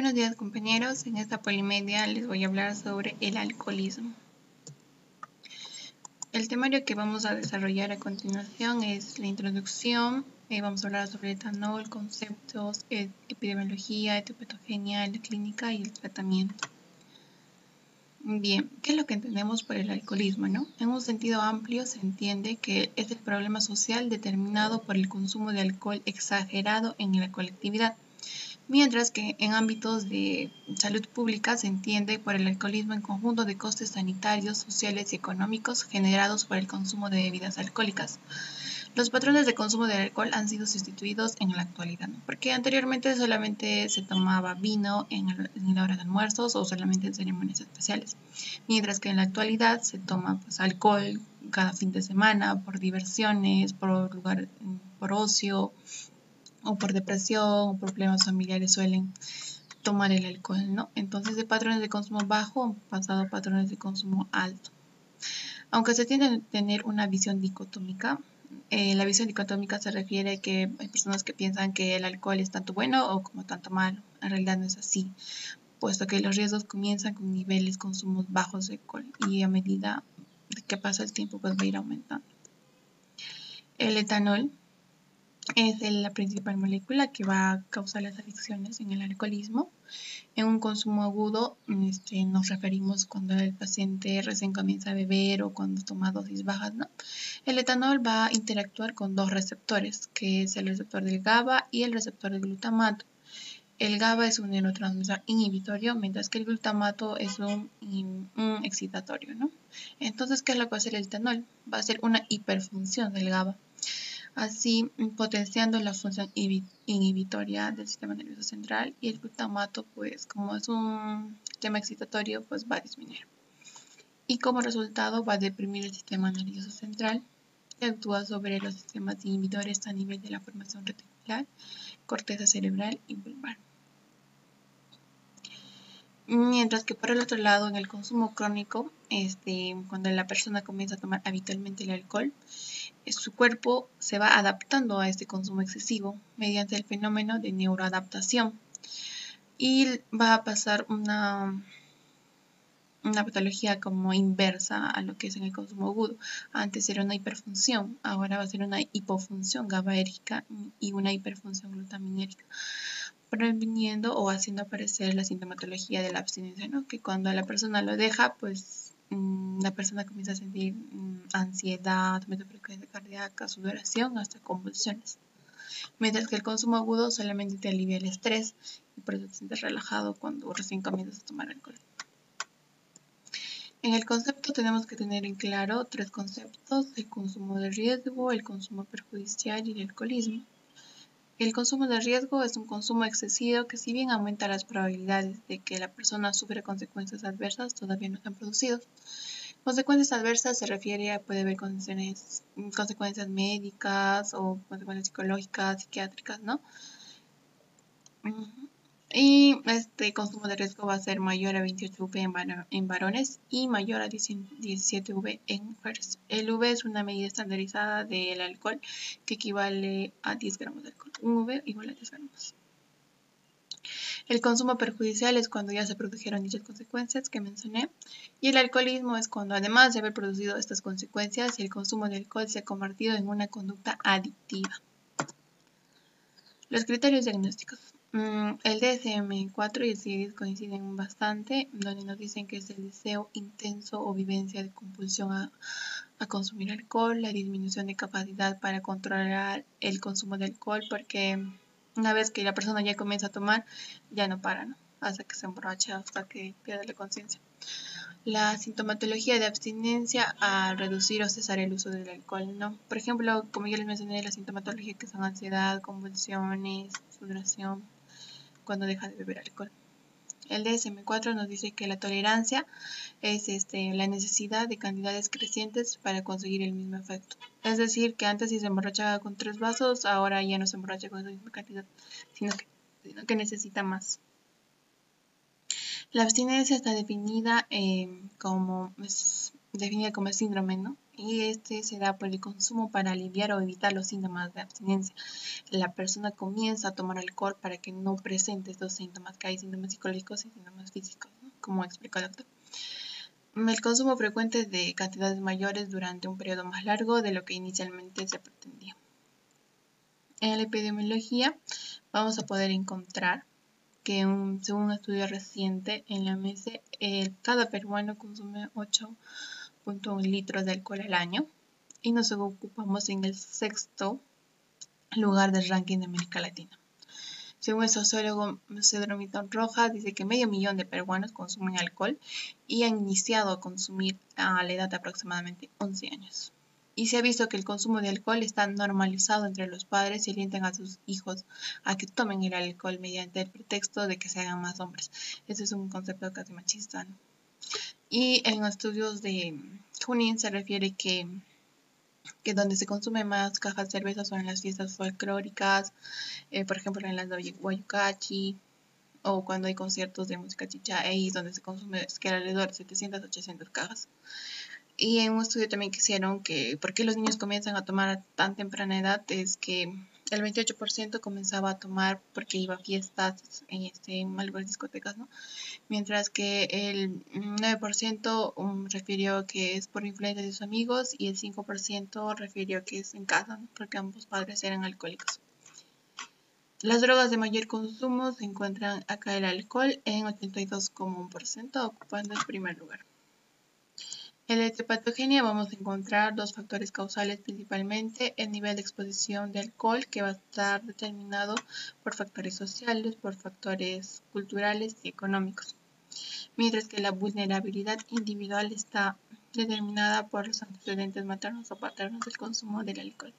Buenos días compañeros, en esta polimedia les voy a hablar sobre el alcoholismo. El temario que vamos a desarrollar a continuación es la introducción, vamos a hablar sobre el etanol, conceptos, epidemiología, etiopatogenia, la clínica y el tratamiento. Bien, ¿qué es lo que entendemos por el alcoholismo, no? En un sentido amplio se entiende que es el problema social determinado por el consumo de alcohol exagerado en la colectividad. Mientras que en ámbitos de salud pública se entiende por el alcoholismo en conjunto de costes sanitarios, sociales y económicos generados por el consumo de bebidas alcohólicas. Los patrones de consumo de alcohol han sido sustituidos en la actualidad, ¿no? Porque anteriormente solamente se tomaba vino en la hora de almuerzos o solamente en ceremonias especiales, mientras que en la actualidad se toma alcohol cada fin de semana por diversiones, por ocio, o por depresión o por problemas familiares suelen tomar el alcohol, ¿no? Entonces de patrones de consumo bajo han pasado a patrones de consumo alto. Aunque se tiende a tener una visión dicotómica, la visión dicotómica se refiere a que hay personas que piensan que el alcohol es tanto bueno o como tanto malo. En realidad no es así, puesto que los riesgos comienzan con niveles consumos bajos de alcohol y a medida que pasa el tiempo pues va a ir aumentando. El etanol es la principal molécula que va a causar las adicciones en el alcoholismo. En un consumo agudo nos referimos cuando el paciente recién comienza a beber o cuando toma dosis bajas, ¿no? El etanol va a interactuar con dos receptores, que es el receptor del GABA y el receptor del glutamato. El GABA es un neurotransmisor inhibitorio, mientras que el glutamato es un excitatorio, ¿no? Entonces, ¿qué es lo que va a hacer el etanol? Va a hacer una hiperfunción del GABA, así potenciando la función inhibitoria del sistema nervioso central, y el glutamato, pues como es un sistema excitatorio, pues va a disminuir. Y como resultado va a deprimir el sistema nervioso central y actúa sobre los sistemas inhibidores a nivel de la formación reticular, corteza cerebral y vulvar. Mientras que por el otro lado, en el consumo crónico, cuando la persona comienza a tomar habitualmente el alcohol, su cuerpo se va adaptando a este consumo excesivo mediante el fenómeno de neuroadaptación y va a pasar una patología como inversa a lo que es en el consumo agudo. Antes era una hiperfunción, ahora va a ser una hipofunción GABAérgica y una hiperfunción glutaminérgica, previniendo o haciendo aparecer la sintomatología de la abstinencia, ¿no? Que cuando la persona lo deja, pues la persona comienza a sentir ansiedad, frecuencia cardíaca, sudoración, hasta convulsiones. Mientras que el consumo agudo solamente te alivia el estrés y por eso te sientes relajado cuando recién comienzas a tomar alcohol. En el concepto tenemos que tener en claro tres conceptos: el consumo de riesgo, el consumo perjudicial y el alcoholismo. El consumo de riesgo es un consumo excesivo que, si bien aumenta las probabilidades de que la persona sufra consecuencias adversas, todavía no se han producido. Consecuencias adversas se refiere a puede haber consecuencias médicas o consecuencias psicológicas, psiquiátricas, ¿no? Y este consumo de riesgo va a ser mayor a 28 V en varones y mayor a 17 V en mujeres. El V es una medida estandarizada del alcohol que equivale a 10 gramos de alcohol. Un V igual a 10 gramos. El consumo perjudicial es cuando ya se produjeron dichas consecuencias que mencioné, y el alcoholismo es cuando, además de haber producido estas consecuencias, el consumo de alcohol se ha convertido en una conducta adictiva. Los criterios diagnósticos. El DSM-4 y el CIE-10 coinciden bastante, donde nos dicen que es el deseo intenso o vivencia de compulsión a consumir alcohol, la disminución de capacidad para controlar el consumo de alcohol, porque una vez que la persona ya comienza a tomar, ya no para, ¿no? Hasta que se emborracha, hasta que pierde la conciencia. La sintomatología de abstinencia a reducir o cesar el uso del alcohol, ¿no? Por ejemplo, como ya les mencioné, la sintomatología que son ansiedad, convulsiones, sudoración, cuando deja de beber alcohol. El DSM-4 nos dice que la tolerancia es la necesidad de cantidades crecientes para conseguir el mismo efecto. Es decir, que antes si se emborrachaba con 3 vasos, ahora ya no se emborracha con esa misma cantidad, sino que necesita más. La abstinencia está definida como síndrome, ¿no? y este se da por el consumo para aliviar o evitar los síntomas de abstinencia. La persona comienza a tomar alcohol para que no presente estos síntomas, que hay síntomas psicológicos y síntomas físicos, ¿no? Como explicó el doctor. El consumo frecuente de cantidades mayores durante un periodo más largo de lo que inicialmente se pretendía. En la epidemiología vamos a poder encontrar que según un estudio reciente en la OMS, cada peruano consume 8.1 litros de alcohol al año y nos ocupamos en el 6º lugar del ranking de América Latina. Según el sociólogo Cedro Mitón Rojas, dice que 500.000 de peruanos consumen alcohol y han iniciado a consumir a la edad de aproximadamente 11 años. Y se ha visto que el consumo de alcohol está normalizado entre los padres y alientan a sus hijos a que tomen el alcohol mediante el pretexto de que se hagan más hombres. Ese es un concepto casi machista, ¿no? Y en estudios de Junín se refiere que donde se consume más cajas de cerveza son en las fiestas folclóricas, por ejemplo en las de Guayucachi, o cuando hay conciertos de música chicha, ahí es donde se consume que alrededor de 700 800 cajas. Y en un estudio también que hicieron que por qué los niños comienzan a tomar a tan temprana edad es que el 28% comenzaba a tomar porque iba a fiestas en algunas discotecas, ¿no? Mientras que el 9% refirió que es por influencia de sus amigos y el 5% refirió que es en casa, ¿no? Porque ambos padres eran alcohólicos. Las drogas de mayor consumo se encuentran acá el alcohol en 82,1%, ocupando el primer lugar. En la etiopatogenia vamos a encontrar dos factores causales principalmente: el nivel de exposición de alcohol, que va a estar determinado por factores sociales, por factores culturales y económicos, mientras que la vulnerabilidad individual está determinada por los antecedentes maternos o paternos del consumo del alcohol.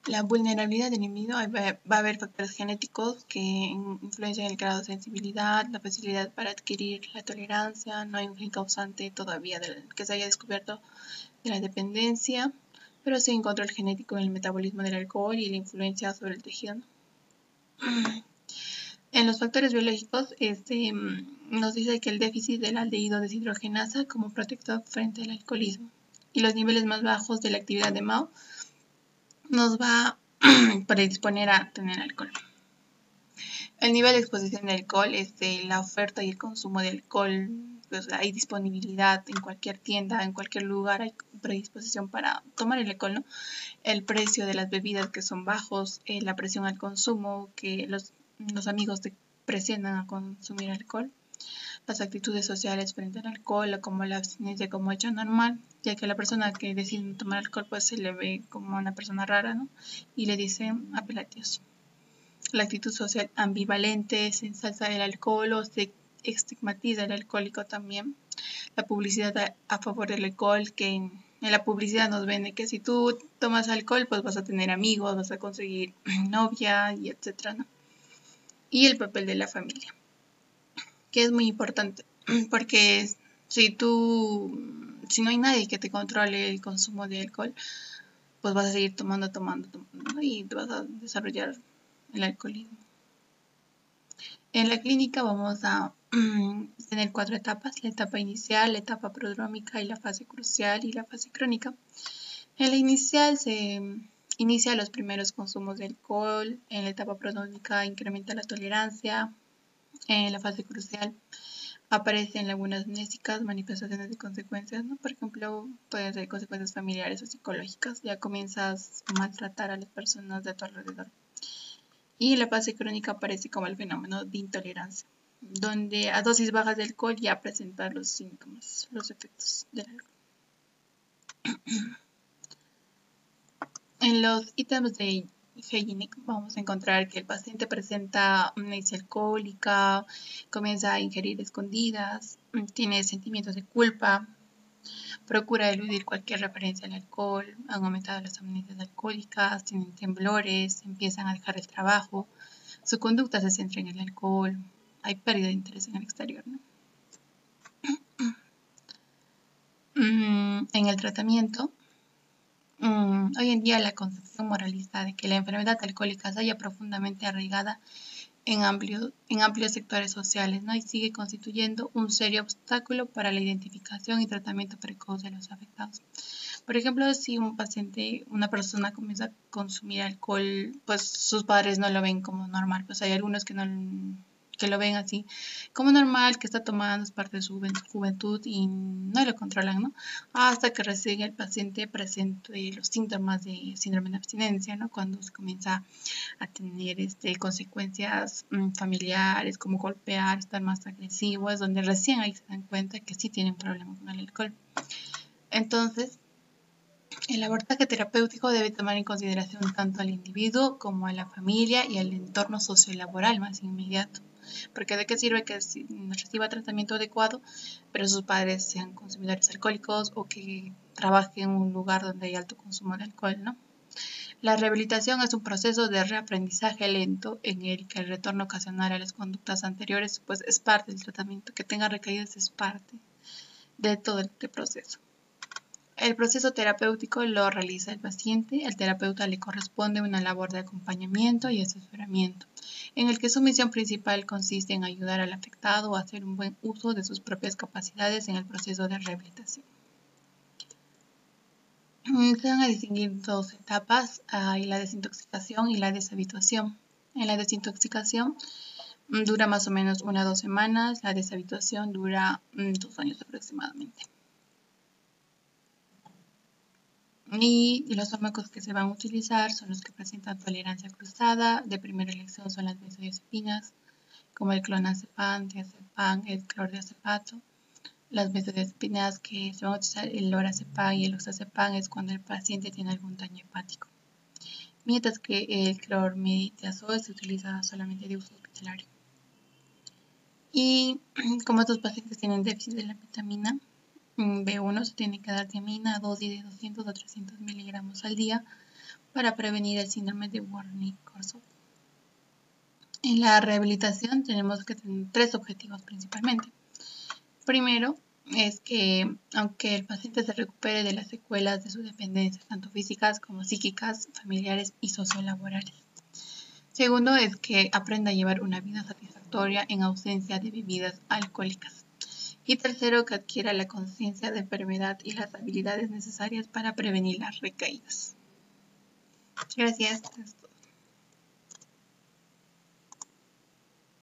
La vulnerabilidad del individuo, va a haber factores genéticos que influencian el grado de sensibilidad, la facilidad para adquirir la tolerancia. No hay un gen causante todavía que se haya descubierto de la dependencia, pero sí hay un control genético en el metabolismo del alcohol y la influencia sobre el tejido, ¿no? En los factores biológicos, nos dice que el déficit del aldehído deshidrogenasa como protector frente al alcoholismo y los niveles más bajos de la actividad de MAO nos va a predisponer a tener alcohol. El nivel de exposición de alcohol, la oferta y el consumo de alcohol, pues hay disponibilidad en cualquier tienda, en cualquier lugar hay predisposición para tomar el alcohol, ¿no? El precio de las bebidas que son bajos, la presión al consumo, que los amigos te presionan a consumir alcohol, las actitudes sociales frente al alcohol, como la abstinencia como hecho normal, ya que la persona que decide tomar alcohol pues se le ve como una persona rara, ¿no? Y le dicen apelativos. La actitud social ambivalente, se ensalza el alcohol o se estigmatiza el alcohólico también. La publicidad a favor del alcohol, que en la publicidad nos vende que si tú tomas alcohol pues vas a tener amigos, vas a conseguir novia y etcétera, ¿no? Y el papel de la familia, que es muy importante, porque si no hay nadie que te controle el consumo de alcohol, pues vas a seguir tomando, ¿no? Y te vas a desarrollar el alcoholismo. En la clínica vamos a tener 4 etapas: la etapa inicial, la etapa prodrómica y la fase crucial y la fase crónica. En la inicial se inicia los primeros consumos de alcohol, en la etapa prodrómica incrementa la tolerancia, en la fase crucial aparecen lagunas amnésicas, manifestaciones de consecuencias, ¿no? Por ejemplo, pueden ser consecuencias familiares o psicológicas, ya comienzas a maltratar a las personas de tu alrededor. Y la fase crónica aparece como el fenómeno de intolerancia, donde a dosis bajas de alcohol ya presentan los síntomas, los efectos del alcohol. En los ítems de Feyinick vamos a encontrar que el paciente presenta amnesia alcohólica, comienza a ingerir escondidas, tiene sentimientos de culpa, procura eludir cualquier referencia al alcohol, han aumentado las amnesias alcohólicas, tienen temblores, empiezan a dejar el trabajo, su conducta se centra en el alcohol, hay pérdida de interés en el exterior, ¿no? En el tratamiento, hoy en día la concepción moralista de que la enfermedad alcohólica se halla profundamente arraigada en amplios sectores sociales, ¿no? Y sigue constituyendo un serio obstáculo para la identificación y tratamiento precoz de los afectados. Por ejemplo, si una persona comienza a consumir alcohol, pues sus padres no lo ven como normal, pues hay algunos que lo ven así como normal, que está tomando, es parte de su juventud y no lo controlan, ¿no? Hasta que recién el paciente presente los síntomas de síndrome de abstinencia, ¿no? Cuando se comienza a tener consecuencias familiares, como golpear, estar más agresivo, es donde recién ahí se dan cuenta que sí tienen problemas con el alcohol. Entonces, el abordaje terapéutico debe tomar en consideración tanto al individuo como a la familia y al entorno sociolaboral más inmediato. Porque de qué sirve que reciba tratamiento adecuado, pero sus padres sean consumidores alcohólicos o que trabajen en un lugar donde hay alto consumo de alcohol, ¿no? La rehabilitación es un proceso de reaprendizaje lento en el que el retorno ocasional a las conductas anteriores pues es parte del tratamiento. Que tenga recaídas es parte de todo este proceso. El proceso terapéutico lo realiza el paciente. Al terapeuta le corresponde una labor de acompañamiento y asesoramiento, en el que su misión principal consiste en ayudar al afectado a hacer un buen uso de sus propias capacidades en el proceso de rehabilitación. Se van a distinguir dos etapas, hay la desintoxicación y la deshabituación. En la desintoxicación dura más o menos 1 a 2 semanas, la deshabituación dura 2 años aproximadamente. Y los fármacos que se van a utilizar son los que presentan tolerancia cruzada. De primera elección son las benzodiazepinas, como el clonazepam, diazepam, el clordiazepato. Las benzodiazepinas que se van a utilizar, el lorazepam y el oxazepam, es cuando el paciente tiene algún daño hepático. Mientras que el clormetazol se utiliza solamente de uso hospitalario. Y como estos pacientes tienen déficit de la vitamina B1, se tiene que dar tiamina a dosis de 200 a 300 miligramos al día para prevenir el síndrome de Wernicke-Korsakoff. En la rehabilitación tenemos que tener 3 objetivos principalmente. Primero es que aunque el paciente se recupere de las secuelas de su dependencia, tanto físicas como psíquicas, familiares y sociolaborales. Segundo es que aprenda a llevar una vida satisfactoria en ausencia de bebidas alcohólicas. Y tercero, que adquiera la conciencia de enfermedad y las habilidades necesarias para prevenir las recaídas. Gracias.